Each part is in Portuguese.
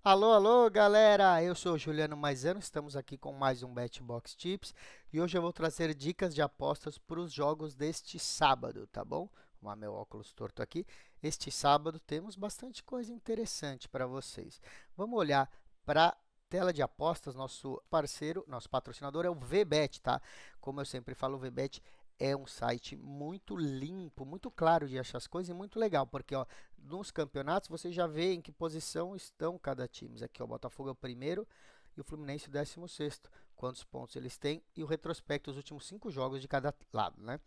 Alô, alô, galera! Eu sou o Juliano Maisano, estamos aqui com mais um BetBox Tips e hoje eu vou trazer dicas de apostas para os jogos deste sábado, tá bom? Vou arrumar meu óculos torto aqui. Este sábado temos bastante coisa interessante para vocês. Vamos olhar para tela de apostas, nosso parceiro, nosso patrocinador é o VBet, tá? Como eu sempre falo, o VBet é um site muito limpo, muito claro de achar as coisas e muito legal, porque ó, nos campeonatos você já vê em que posição estão cada time. Aqui ó, o Botafogo é o primeiro e o Fluminense o 16º. Quantos pontos eles têm e o retrospecto dos últimos 5 jogos de cada lado, né?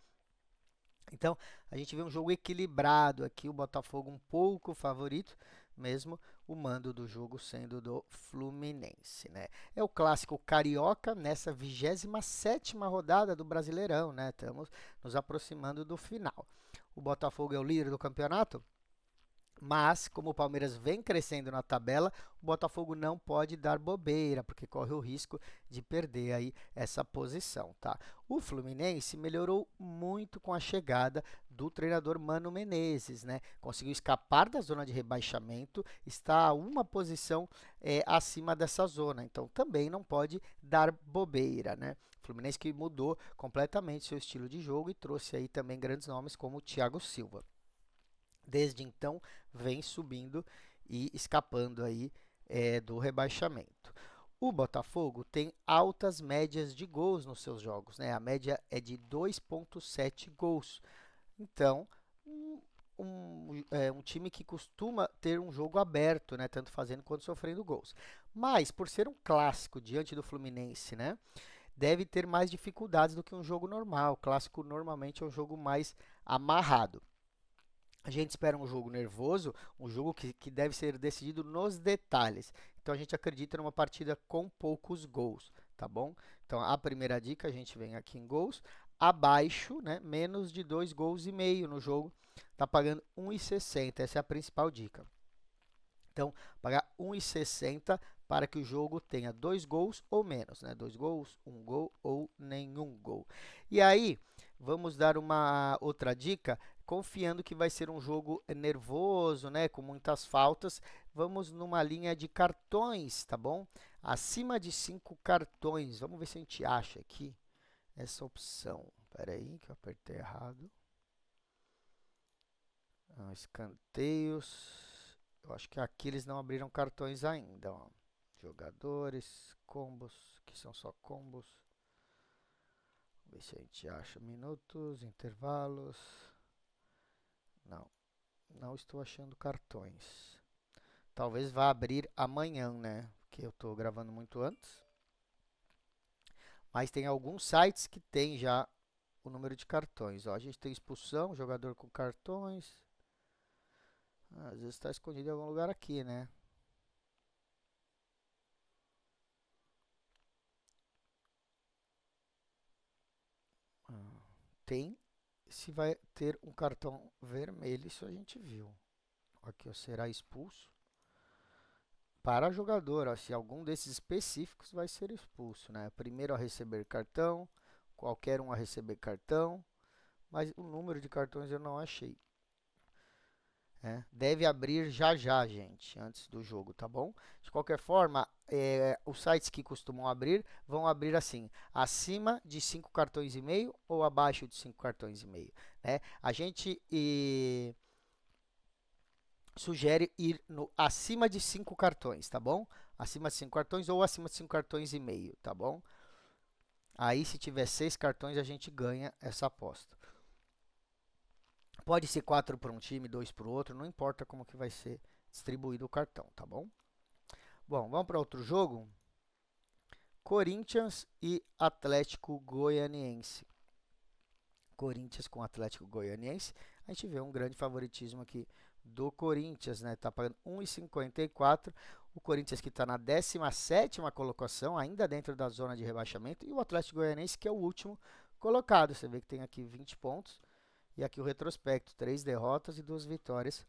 Então, a gente vê um jogo equilibrado aqui, o Botafogo um pouco favorito, mesmo o mando do jogo sendo do Fluminense, né? É o clássico carioca nessa 27ª rodada do Brasileirão, né? Estamos nos aproximando do final. O Botafogo é o líder do campeonato, mas, como o Palmeiras vem crescendo na tabela, o Botafogo não pode dar bobeira, porque corre o risco de perder aí essa posição, tá? O Fluminense melhorou muito com a chegada do treinador Mano Menezes, né? Conseguiu escapar da zona de rebaixamento, está a uma posição acima dessa zona, então também não pode dar bobeira, né? O Fluminense que mudou completamente seu estilo de jogo e trouxe aí também grandes nomes como o Thiago Silva. Desde então vem subindo e escapando aí do rebaixamento. O Botafogo tem altas médias de gols nos seus jogos, né? A média é de 2,7 gols. Então, um time que costuma ter um jogo aberto, né? Tanto fazendo quanto sofrendo gols. Mas, por ser um clássico diante do Fluminense, né? Deve ter mais dificuldades do que um jogo normal. O clássico normalmente é um jogo mais amarrado. A gente espera um jogo nervoso, um jogo que deve ser decidido nos detalhes. Então a gente acredita numa partida com poucos gols, tá bom? Então a primeira dica, a gente vem aqui em gols, abaixo, né, menos de 2,5 gols no jogo, tá pagando 1,60. Essa é a principal dica. Então, pagar 1,60 para que o jogo tenha 2 gols ou menos, né? 2 gols, 1 gol ou nenhum gol. E aí, vamos dar uma outra dica, confiando que vai ser um jogo nervoso, né? Com muitas faltas. Vamos numa linha de cartões, tá bom? Acima de 5 cartões. Vamos ver se a gente acha aqui essa opção. Espera aí, que eu apertei errado. Escanteios. Eu acho que aqui eles não abriram cartões ainda. Ó. Jogadores, combos, que são só combos. Vamos ver se a gente acha minutos, intervalos. Não, não estou achando cartões. Talvez vá abrir amanhã, né? Porque eu estou gravando muito antes. Mas tem alguns sites que tem já o número de cartões. Ó, a gente tem expulsão, jogador com cartões. Às vezes está escondido em algum lugar aqui, né? Tem se vai ter um cartão vermelho, isso a gente viu. Aqui ó, será expulso para jogador, ó, se algum desses específicos vai ser expulso, né? Primeiro a receber cartão, qualquer um a receber cartão, mas o número de cartões eu não achei. Deve abrir já já, gente, antes do jogo, tá bom? De qualquer forma, os sites que costumam abrir vão abrir assim, acima de 5 cartões e meio ou abaixo de 5 cartões e meio, né? A gente sugere ir no acima de 5 cartões, tá bom? Acima de 5 cartões ou acima de 5 cartões e meio, tá bom? Aí, se tiver 6 cartões, a gente ganha essa aposta. Pode ser 4 para um time, 2 para o outro, não importa como que vai ser distribuído o cartão, tá bom? Bom, vamos para outro jogo. Corinthians e Atlético Goianiense. Corinthians com Atlético Goianiense. A gente vê um grande favoritismo aqui do Corinthians, né? Tá pagando 1,54. O Corinthians que está na 17ª colocação, ainda dentro da zona de rebaixamento. E o Atlético Goianiense que é o último colocado. Você vê que tem aqui 20 pontos. E aqui o retrospecto, 3 derrotas e 2 vitórias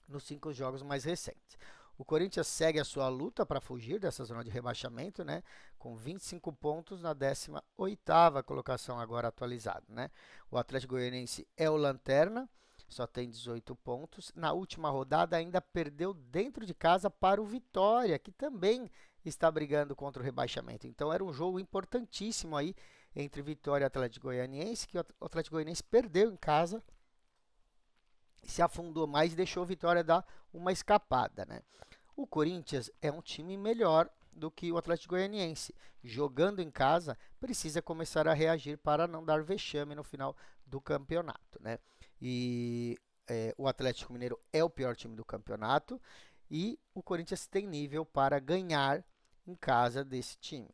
nos 5 jogos mais recentes. O Corinthians segue a sua luta para fugir dessa zona de rebaixamento, né? Com 25 pontos na 18ª colocação agora atualizado, né? O Atlético Goianiense é o lanterna, só tem 18 pontos. Na última rodada ainda perdeu dentro de casa para o Vitória, que também está brigando contra o rebaixamento. Então era um jogo importantíssimo aí entre Vitória e Atlético Goianiense, que o Atlético Goianiense perdeu em casa, se afundou mais e deixou o Vitória dar uma escapada, né? O Corinthians é um time melhor do que o Atlético Goianiense. Jogando em casa, precisa começar a reagir para não dar vexame no final do campeonato, né? E o Atlético Mineiro é o pior time do campeonato e o Corinthians tem nível para ganhar em casa desse time.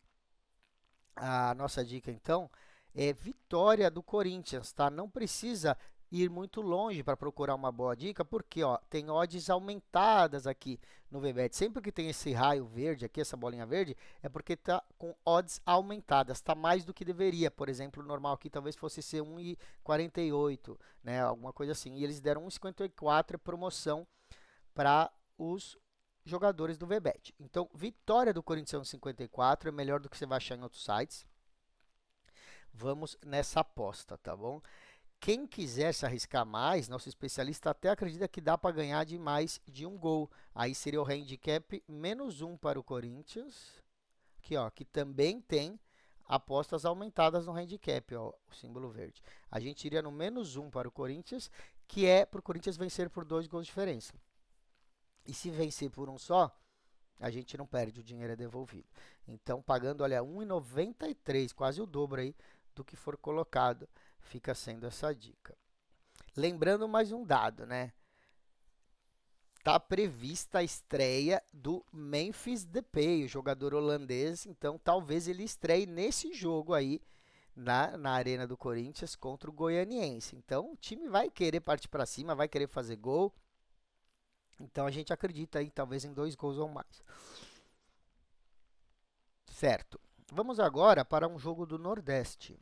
A nossa dica, então, é vitória do Corinthians, tá? Não precisa ir muito longe para procurar uma boa dica, porque ó, tem odds aumentadas aqui no VBET. Sempre que tem esse raio verde aqui, essa bolinha verde, é porque tá com odds aumentadas, tá mais do que deveria. Por exemplo, o normal aqui talvez fosse ser 1,48, né? Alguma coisa assim. E eles deram 1,54 promoção para os jogadores do VBET. Então, vitória do Corinthians 54 é melhor do que você vai achar em outros sites. Vamos nessa aposta, tá bom? Quem quiser se arriscar mais, nosso especialista até acredita que dá para ganhar de mais de um gol. Aí seria o handicap -1 para o Corinthians. Aqui, ó, que também tem apostas aumentadas no handicap, ó, o símbolo verde. A gente iria no -1 para o Corinthians, que é para o Corinthians vencer por 2 gols de diferença. E se vencer por um só, a gente não perde, o dinheiro é devolvido. Então, pagando, olha, 1,93, quase o dobro aí do que for colocado, fica sendo essa dica. Lembrando mais um dado, né? Está prevista a estreia do Memphis Depay, o jogador holandês, então talvez ele estreie nesse jogo aí na Arena do Corinthians contra o Goianiense. Então, o time vai querer partir para cima, vai querer fazer gol. Então a gente acredita aí talvez em 2 gols ou mais. Certo. Vamos agora para um jogo do Nordeste.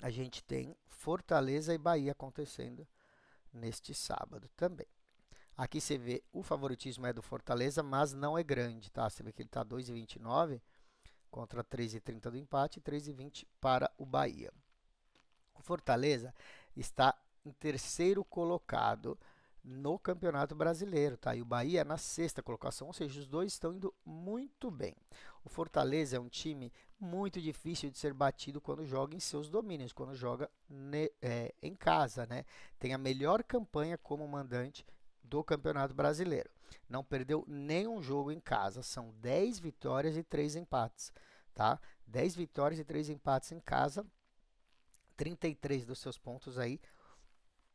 A gente tem Fortaleza e Bahia acontecendo neste sábado também. Aqui você vê o favoritismo é do Fortaleza, mas não é grande, tá? Você vê que ele está 2,29 contra 3,30 do empate e 3,20 para o Bahia. O Fortaleza está em terceiro colocado no Campeonato Brasileiro, tá? E o Bahia na sexta colocação, ou seja, os dois estão indo muito bem. O Fortaleza é um time muito difícil de ser batido quando joga em seus domínios, quando joga em casa, né? Tem a melhor campanha como mandante do Campeonato Brasileiro. Não perdeu nenhum jogo em casa, são 10 vitórias e 3 empates, tá? 10 vitórias e 3 empates em casa, 33 dos seus pontos aí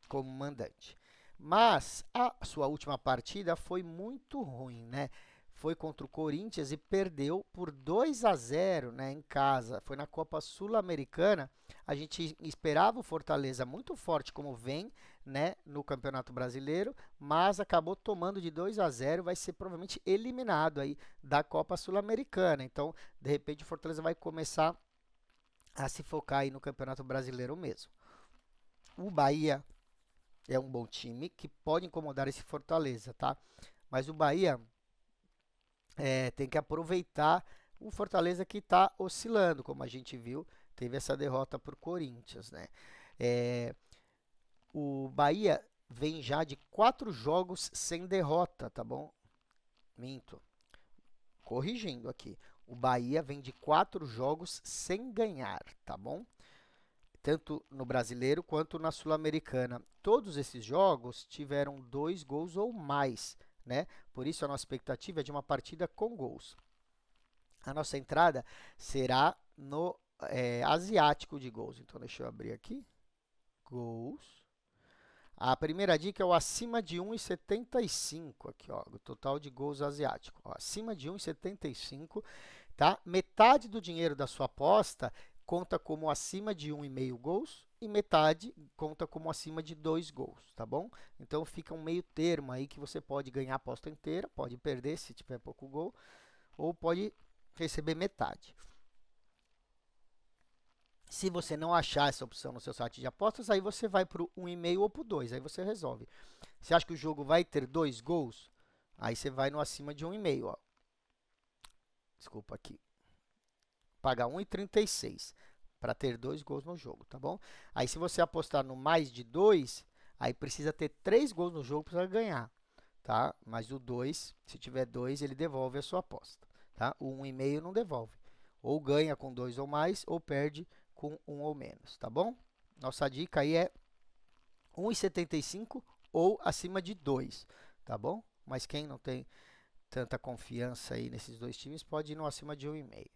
como mandante. Mas a sua última partida foi muito ruim, né? Foi contra o Corinthians e perdeu por 2-0, né, em casa. Foi na Copa Sul-Americana. A gente esperava o Fortaleza muito forte como vem, né, no Campeonato Brasileiro, mas acabou tomando de 2-0, vai ser provavelmente eliminado aí da Copa Sul-Americana. Então, de repente o Fortaleza vai começar a se focar aí no Campeonato Brasileiro mesmo. O Bahia é um bom time que pode incomodar esse Fortaleza, tá? Mas o Bahia tem que aproveitar o Fortaleza que está oscilando, como a gente viu, teve essa derrota por Corinthians, né? O Bahia vem já de 4 jogos sem derrota, tá bom? Minto. Corrigindo aqui. O Bahia vem de 4 jogos sem ganhar, tá bom? Tanto no Brasileiro quanto na Sul-Americana. Todos esses jogos tiveram 2 gols ou mais, né? Por isso a nossa expectativa é de uma partida com gols. A nossa entrada será no asiático de gols. Então, deixa eu abrir aqui. Gols. A primeira dica é o acima de 1,75 aqui, ó, o total de gols asiático. Ó, acima de 1,75, tá? Metade do dinheiro da sua aposta conta como acima de 1,5 gols e metade conta como acima de 2 gols, tá bom? Então fica um meio termo aí que você pode ganhar a aposta inteira, pode perder se tiver pouco gol, ou pode receber metade. Se você não achar essa opção no seu site de apostas, aí você vai para o 1,5 ou para o 2, aí você resolve. Você acha que o jogo vai ter 2 gols? Aí você vai no acima de 1,5, ó. Desculpa aqui. Pagar 1,36 para ter 2 gols no jogo, tá bom? Aí se você apostar no mais de 2, Aí precisa ter 3 gols no jogo para ganhar, tá? Mas o 2, se tiver 2, ele devolve a sua aposta, tá? O 1,5 não devolve. Ou ganha com 2 ou mais, ou perde com 1 ou menos, tá bom? Nossa dica aí é 1,75 ou acima de 2, tá bom? Mas quem não tem tanta confiança aí nesses dois times pode ir no acima de 1,5.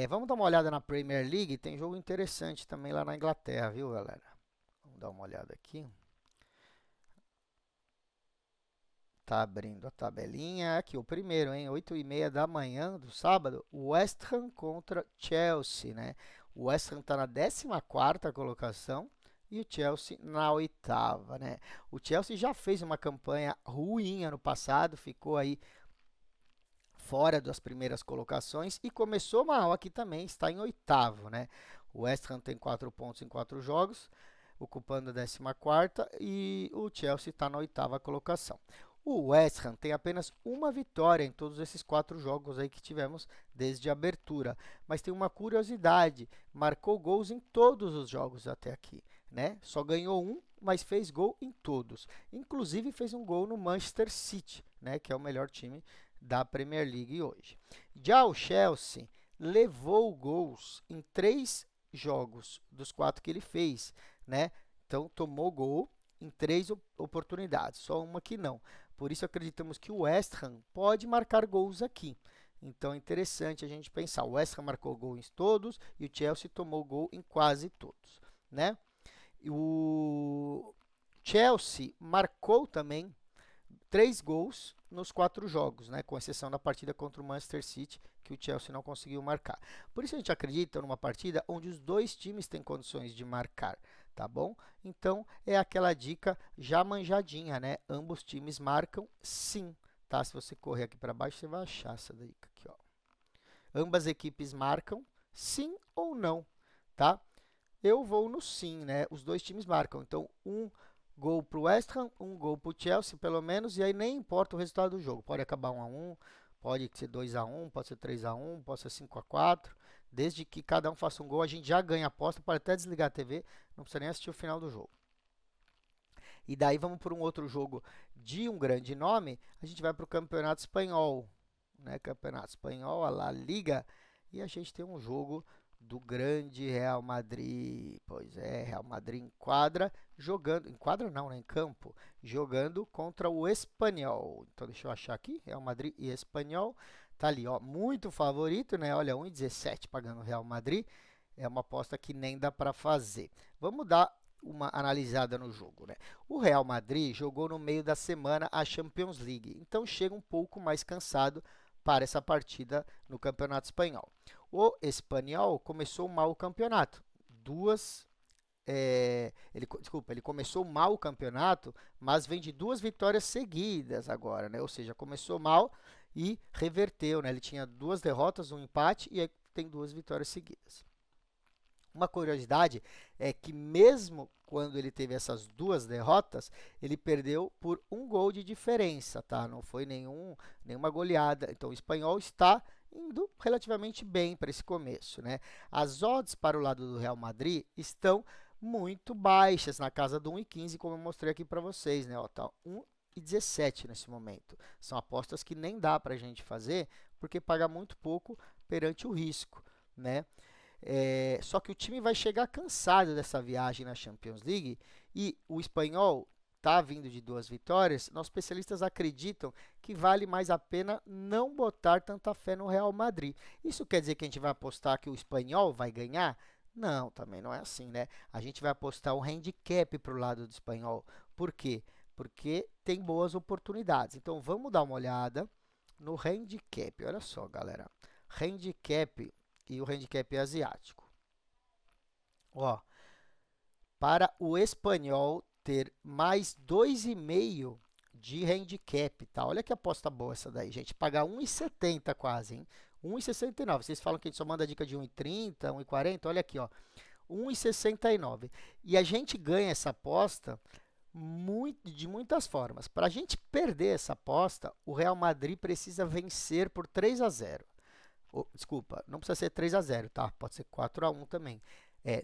Vamos dar uma olhada na Premier League, tem jogo interessante também lá na Inglaterra, viu, galera? Vamos dar uma olhada aqui. Tá abrindo a tabelinha. Aqui o primeiro, hein? 8h30 da manhã do sábado, West Ham contra Chelsea, né? O West Ham está na 14ª colocação e o Chelsea na 8ª, né? O Chelsea já fez uma campanha ruim ano passado, ficou aí fora das primeiras colocações e começou mal aqui também, está em 8º, né? O West Ham tem 4 pontos em 4 jogos, ocupando a 14ª e o Chelsea está na 8ª colocação. O West Ham tem apenas uma vitória em todos esses 4 jogos aí que tivemos desde a abertura, mas tem uma curiosidade, marcou gols em todos os jogos até aqui, né? Só ganhou um, mas fez gol em todos. Inclusive fez um gol no Manchester City, né, que é o melhor time da Premier League hoje. Já o Chelsea levou gols em 3 jogos dos 4 que ele fez, né? Então tomou gol em 3 oportunidades, só uma que não. Por isso acreditamos que o West Ham pode marcar gols aqui. Então é interessante a gente pensar, o West Ham marcou gol em todos e o Chelsea tomou gol em quase todos, né? O Chelsea marcou também 3 gols nos 4 jogos, né? Com exceção da partida contra o Manchester City, que o Chelsea não conseguiu marcar. Por isso a gente acredita numa partida onde os dois times têm condições de marcar, tá bom? Então é aquela dica já manjadinha, né? Ambos times marcam sim, tá? Se você correr aqui para baixo, você vai achar essa dica aqui, ó. Ambas equipes marcam sim ou não, tá? Eu vou no sim, né? Os dois times marcam. Então, um gol para o West Ham, um gol para o Chelsea, pelo menos, e aí nem importa o resultado do jogo. Pode acabar 1-1, pode ser 2-1, pode ser 3-1, pode ser 5-4. Desde que cada um faça um gol, a gente já ganha a aposta, pode até desligar a TV, não precisa nem assistir o final do jogo. E daí vamos para um outro jogo de um grande nome, a gente vai para o Campeonato Espanhol, né? Campeonato Espanhol, a La Liga, e a gente tem um jogo do grande Real Madrid. Pois é, Real Madrid em quadra, jogando, em quadra não, né, em campo, jogando contra o Espanyol. Então deixa eu achar aqui, Real Madrid e Espanyol. Tá ali, ó, muito favorito, né? Olha, 1,17 pagando o Real Madrid. É uma aposta que nem dá para fazer. Vamos dar uma analisada no jogo, né? O Real Madrid jogou no meio da semana a Champions League, então chega um pouco mais cansado para essa partida no Campeonato Espanhol. O Espanyol começou mal o campeonato. Ele começou mal o campeonato, mas vem de 2 vitórias seguidas agora, né? Ou seja, começou mal e reverteu, né? Ele tinha 2 derrotas, um empate e aí tem 2 vitórias seguidas. Uma curiosidade é que mesmo quando ele teve essas 2 derrotas, ele perdeu por 1 gol de diferença, tá? Não foi nenhuma goleada. Então o Espanyol está indo relativamente bem para esse começo, né? As odds para o lado do Real Madrid estão muito baixas, na casa do 1,15, como eu mostrei aqui para vocês, né? Ó, tá 1,17 nesse momento. São apostas que nem dá para a gente fazer, porque paga muito pouco perante o risco, né? Só que o time vai chegar cansado dessa viagem na Champions League e o Espanyol está vindo de 2 vitórias. Nossos especialistas acreditam que vale mais a pena não botar tanta fé no Real Madrid. Isso quer dizer que a gente vai apostar que o Espanyol vai ganhar? Não, também não é assim, né? A gente vai apostar um handicap para o lado do Espanyol. Por quê? Porque tem boas oportunidades. Então vamos dar uma olhada no handicap. Olha só, galera. Handicap. E o handicap é asiático. Ó, para o Espanyol ter mais 2,5 de handicap, tá? Olha que aposta boa essa daí, gente. Pagar 1,70 quase, hein? 1,69. Vocês falam que a gente só manda dica de 1,30, 1,40. Olha aqui, ó. 1,69. E a gente ganha essa aposta de muitas formas. Para a gente perder essa aposta, o Real Madrid precisa vencer por 3-0. Desculpa, não precisa ser 3-0, tá? Pode ser 4-1 também.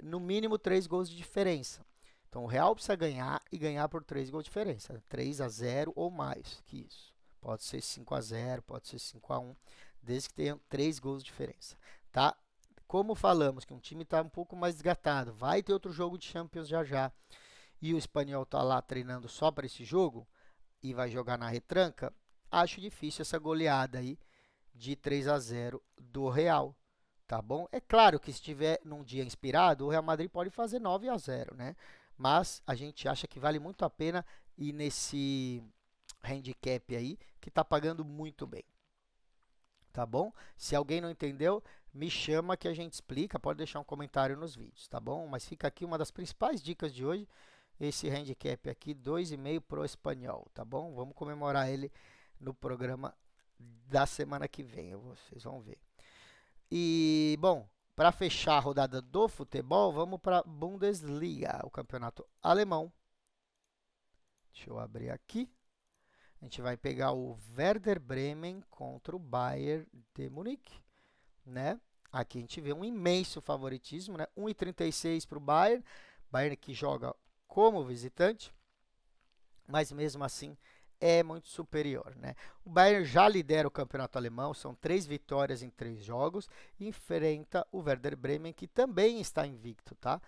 No mínimo 3 gols de diferença. Então, o Real precisa ganhar e ganhar por 3 gols de diferença. 3-0 ou mais que isso. Pode ser 5-0, pode ser 5-1, desde que tenham 3 gols de diferença, tá? Como falamos que um time está um pouco mais desgatado, vai ter outro jogo de Champions já já, e o Espanhol está lá treinando só para esse jogo, e vai jogar na retranca, acho difícil essa goleada aí de 3-0 do Real, tá bom? É claro que se estiver num dia inspirado, o Real Madrid pode fazer 9-0, né? Mas a gente acha que vale muito a pena ir nesse handicap aí, que está pagando muito bem, tá bom? Se alguém não entendeu, me chama que a gente explica, pode deixar um comentário nos vídeos, tá bom? Mas fica aqui uma das principais dicas de hoje, esse handicap aqui, 2,5 pro Espanhol, tá bom? Vamos comemorar ele no programa da semana que vem, vocês vão ver. E, bom, para fechar a rodada do futebol, vamos para a Bundesliga, o campeonato alemão. Deixa eu abrir aqui. A gente vai pegar o Werder Bremen contra o Bayern de Munique, né? Aqui a gente vê um imenso favoritismo, né? 1,36 para o Bayern. Bayern que joga como visitante, mas mesmo assim é muito superior, né? O Bayern já lidera o campeonato alemão, são 3 vitórias em 3 jogos, e enfrenta o Werder Bremen, que também está invicto, tá?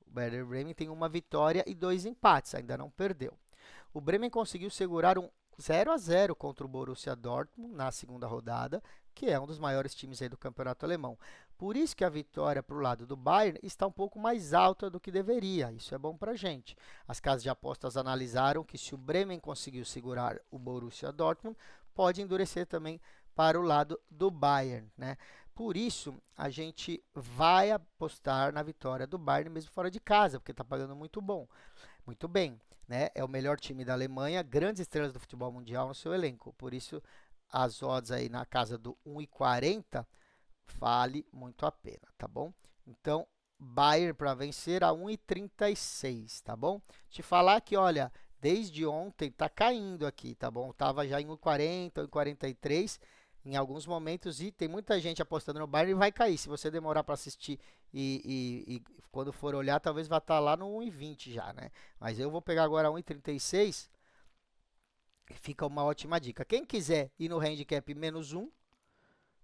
O Werder Bremen tem 1 vitória e 2 empates, ainda não perdeu. O Bremen conseguiu segurar um 0-0 contra o Borussia Dortmund na segunda rodada, que é um dos maiores times aí do campeonato alemão. Por isso que a vitória para o lado do Bayern está um pouco mais alta do que deveria. Isso é bom para a gente. As casas de apostas analisaram que se o Bremen conseguiu segurar o Borussia Dortmund, pode endurecer também para o lado do Bayern, né? Por isso, a gente vai apostar na vitória do Bayern mesmo fora de casa, porque está pagando muito bom. Muito bem, né? É o melhor time da Alemanha, grandes estrelas do futebol mundial no seu elenco. Por isso, as odds aí na casa do 1,40 vale muito a pena, tá bom? Então, Bayern para vencer a 1,36, tá bom? Te falar que, olha, desde ontem tá caindo aqui, tá bom? Tava já em 1,40, 1,43 em alguns momentos e tem muita gente apostando no Bayern e vai cair. Se você demorar para assistir e quando for olhar, talvez vá estar lá no 1,20 já, né? Mas eu vou pegar agora 1,36, fica uma ótima dica. Quem quiser ir no handicap menos 1,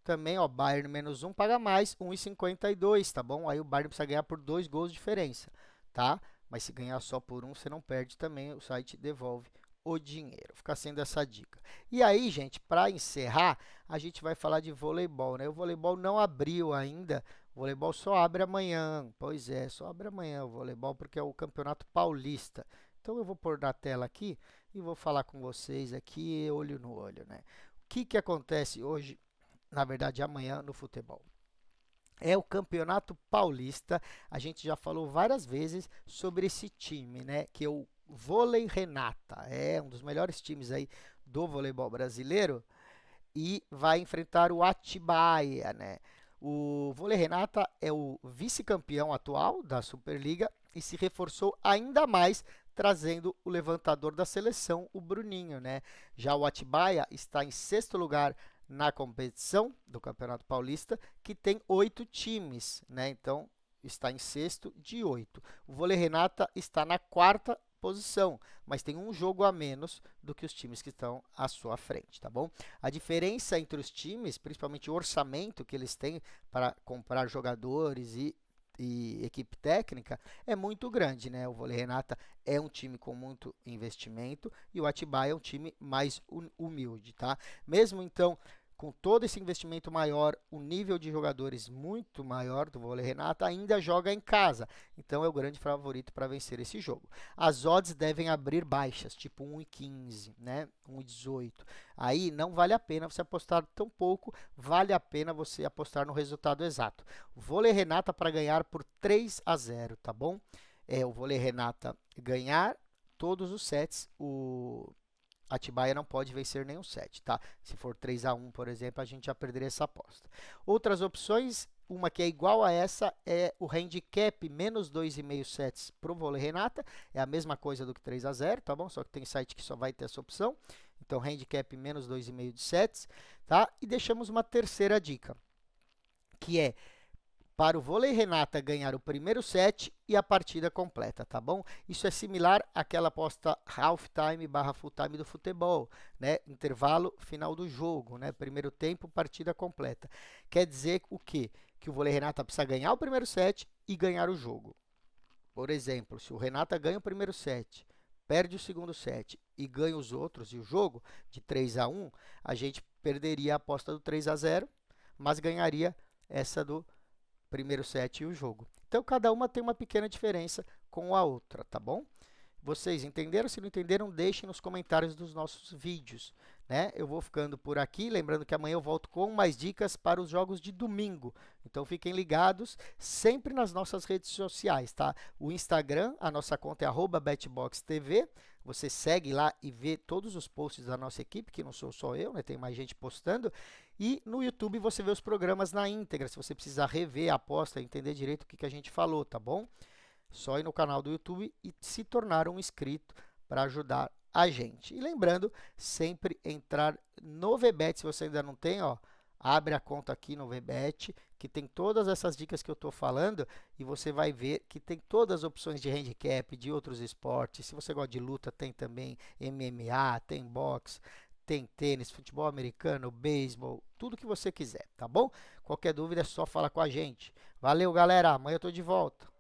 também, ó, Bayern menos 1 paga mais, 1,52, tá bom? Aí o Bayern precisa ganhar por 2 gols de diferença, tá? Mas se ganhar só por 1, você não perde também, o site devolve o dinheiro. Fica sendo essa dica. E aí, gente, para encerrar, a gente vai falar de voleibol, né? O voleibol não abriu ainda, o voleibol só abre amanhã. Pois é, só abre amanhã o voleibol porque é o Campeonato Paulista. Então eu vou pôr na tela aqui e vou falar com vocês aqui, olho no olho, né? O que que acontece hoje, na verdade amanhã, no futebol? É o Campeonato Paulista. A gente já falou várias vezes sobre esse time, né? Que é o Vôlei Renata. É um dos melhores times aí do voleibol brasileiro e vai enfrentar o Atibaia, né? O Vôlei Renata é o vice-campeão atual da Superliga e se reforçou ainda mais trazendo o levantador da seleção, o Bruninho, né? Já o Atibaia está em 6º lugar na competição do Campeonato Paulista, que tem 8 times, né? Então, está em 6º de 8. O Vôlei Renata está na 4ª posição, mas tem um jogo a menos do que os times que estão à sua frente, tá bom? A diferença entre os times, principalmente o orçamento que eles têm para comprar jogadores e equipe técnica, é muito grande, né? O Vôlei Renata é um time com muito investimento e o Atibaia é um time mais humilde, tá? Mesmo então, com todo esse investimento maior, o nível de jogadores muito maior do Vôlei Renata ainda joga em casa. Então é o grande favorito para vencer esse jogo. As odds devem abrir baixas, tipo 1,15, né? 1,18. Aí não vale a pena você apostar tão pouco, vale a pena você apostar no resultado exato. O Vôlei Renata para ganhar por 3-0, tá bom? É o Vôlei Renata ganhar todos os sets, o Atibaia não pode vencer nenhum set, tá? Se for 3-1, por exemplo, a gente já perderia essa aposta. Outras opções, uma que é igual a essa é o handicap menos 2,5 sets para o Vôlei Renata. É a mesma coisa do que 3-0, tá bom? Só que tem site que só vai ter essa opção. Então, handicap menos 2,5 de sets, tá? E deixamos uma terceira dica, que é para o Vôlei Renata ganhar o primeiro set e a partida completa, tá bom? Isso é similar àquela aposta halftime barra full time do futebol, né? Intervalo final do jogo, né? Primeiro tempo, partida completa. Quer dizer o quê? Que o Vôlei Renata precisa ganhar o primeiro set e ganhar o jogo. Por exemplo, se o Renata ganha o primeiro set, perde o segundo set e ganha os outros e o jogo de 3-1, a gente perderia a aposta do 3-0, mas ganharia essa do primeiro set e o jogo. Então, cada uma tem uma pequena diferença com a outra, tá bom? Vocês entenderam? Se não entenderam, deixem nos comentários dos nossos vídeos, né? Eu vou ficando por aqui, lembrando que amanhã eu volto com mais dicas para os jogos de domingo. Então, fiquem ligados sempre nas nossas redes sociais, tá? O Instagram, a nossa conta é @betboxtv. Você segue lá e vê todos os posts da nossa equipe, que não sou só eu, né? Tem mais gente postando. E no YouTube você vê os programas na íntegra, se você precisar rever a aposta, entender direito o que a gente falou, tá bom? Só ir no canal do YouTube e se tornar um inscrito para ajudar a gente. E lembrando, sempre entrar no VBet, se você ainda não tem, ó, abre a conta aqui no VBet, que tem todas essas dicas que eu estou falando e você vai ver que tem todas as opções de handicap, de outros esportes. Se você gosta de luta, tem também MMA, tem boxe, tem tênis, futebol americano, beisebol, tudo que você quiser, tá bom? Qualquer dúvida é só falar com a gente. Valeu, galera. Amanhã eu estou de volta.